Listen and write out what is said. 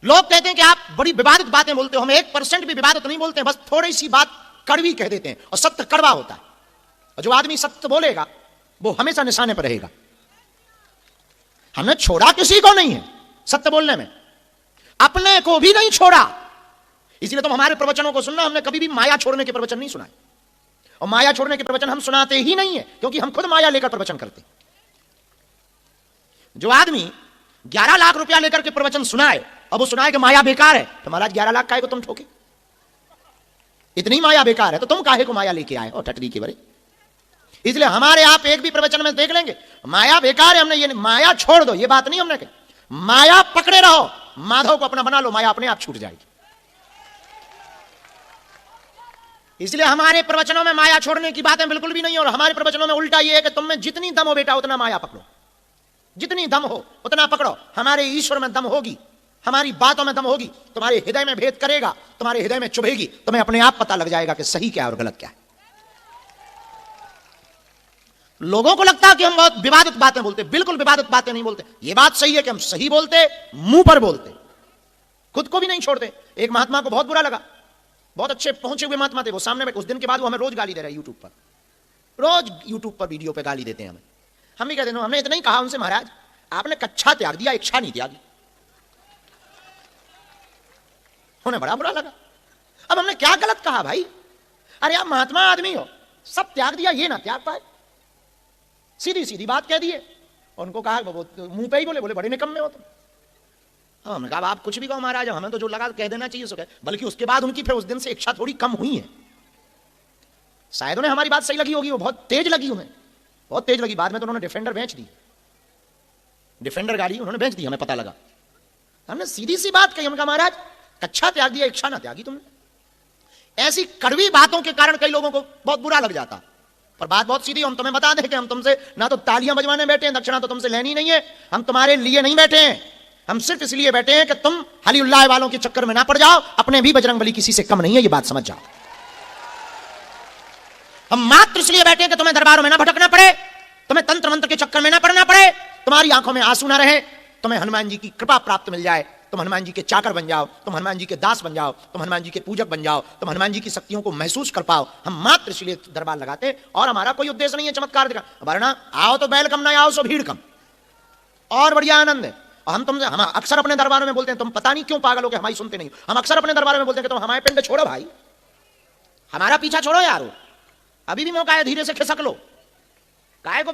लोग कहते हैं कि आप बड़ी विवादित बातें बोलते हो, हम 1% भी विवादित नहीं बोलते हैं, बस थोड़ी सी बात कड़वी कह देते हैं और सत्य कड़वा होता है। और जो आदमी सत्य बोलेगा वो हमेशा निशाने पर रहेगा। हमने छोड़ा किसी को नहीं है सत्य बोलने में, अपने को भी नहीं छोड़ा। इसीलिए तुम हमारे प्रवचनों को सुनना, हमने कभी भी माया छोड़ने के प्रवचन नहीं सुनाए और माया छोड़ने के प्रवचन हम सुनाते ही नहीं है, क्योंकि हम खुद माया लेकर प्रवचन करते। जो आदमी 11 लाख रुपया लेकर के प्रवचन सुनाए, अब वो सुनाए कि माया बेकार है, तो महाराज 11 लाख काहे को तुम ठोके? इतनी माया बेकार है तो तुम काहे को माया लेके आए? और टटरी के बड़े। इसलिए हमारे आप एक भी प्रवचन में देख लेंगे माया बेकार है, हमने ये माया छोड़ दो ये बात नहीं हमने कही। माया पकड़े रहो, माधव को अपना बना लो, माया अपने आप छूट जाएगी। इसलिए हमारे प्रवचनों में माया छोड़ने की बातें बिल्कुल भी नहीं। और हमारे प्रवचनों में उल्टा ये है कि तुम में जितनी दम हो बेटा उतना माया पकड़ो, जितनी दम हो उतना पकड़ो। हमारे ईश्वर में दम होगी, हमारी बातों में दम होगी, तुम्हारे हृदय में भेद करेगा, तुम्हारे हृदय में चुभेगी, तुम्हें अपने आप पता लग जाएगा कि सही क्या है और गलत क्या है। लोगों को लगता है कि हम बहुत विवादित बातें बोलते, बिल्कुल विवादित बातें नहीं बोलते। यह बात सही है कि हम सही बोलते, मुंह पर बोलते, खुद को भी नहीं छोड़ते। एक महात्मा को बहुत बुरा लगा, बहुत अच्छे पहुंचे हुए महात्मा थे, वो सामने बैठे, उस दिन के बाद वो हमें रोज गाली दे रहे हैं यूट्यूब पर, रोज यूट्यूब पर वीडियो पे गाली देते हैं हमें। हम भी कहते हैं, हमने इतना ही कहा उनसे, महाराज आपने कच्छा त्याग दिया, इच्छा नहीं त्यागी। उन्हें बड़ा बुरा लगा। अब हमने क्या गलत कहा भाई? अरे आप महात्मा आदमी हो, सब त्याग दिया, ये ना त्याग पाए, सीधी सीधी बात कह दिए। उनको कहा, मुंह पे ही बोले बड़े निकम्मे हो तुम। हमने कहा आप कुछ भी कहो महाराज, हमें तो जो लगा कह देना चाहिए सो कहे। बल्कि उसके बाद उनकी फिर उस दिन से इच्छा थोड़ी कम हुई है। शायद उन्हें हमारी बात सही लगी होगी, वो बहुत तेज लगी उन्हें, बहुत तेज लगी। बाद में तो उन्होंने डिफेंडर बेच दी, डिफेंडर गाड़ी उन्होंने बेच दी, हमें पता लगा। हमने सीधी सी बात कही, उनका महाराज कच्छा त्याग दिया, इच्छा ना त्यागी तुमने। ऐसी कड़वी बातों के कारण कई लोगों को बहुत बुरा लग जाता, पर बात बहुत सीधी। हम तुम्हें बता दें कि हम तुमसे ना तो तालियां बजवाने बैठे हैं, दक्षिणा तो तुमसे लेनी नहीं है, हम तुम्हारे लिए नहीं बैठे हैं। हम सिर्फ इसलिए बैठे हैं कि तुम हलीउल्लाह वालों के चक्कर में ना पड़ जाओ, अपने भी बजरंगबली किसी से कम नहीं है, ये बात समझ जाओ। हम मात्र इसलिए बैठे हैं कि तुम्हें दरबारों में ना भटकना पड़े, तुम्हें तंत्र मंत्र के चक्कर में ना पड़ना पड़े, तुम्हारी आंखों में आंसू ना रहे, तुम्हें हनुमान जी की कृपा प्राप्त मिल जाए, तुम हनुमान जी के चाकर बन जाओ, तुम हनुमान जी के दास बन जाओ, तुम हनुमान जी के पूजक बन जाओ, तुम हनुमान जी की शक्तियों को महसूस कर पाओ। हम मात्र इसलिए दरबार लगाते हैं, और हमारा कोई उद्देश्य नहीं है चमत्कार दिखा। वरना आओ तो बैल कम, ना आओ सो भीड़ कम, और बढ़िया आनंद है। हम अक्सर अपने दरबारों में बोलते हैं, तुम पता नहीं क्यों पागल हो के हमारी सुनते नहीं। हम अक्सर अपने दरबार में बोलते हैं कि तुम हमारे पिंड छोड़ो भाई, हमारा पीछा छोड़ो यारो, अभी भी मौका है, धीरे से खिसक लो, काय को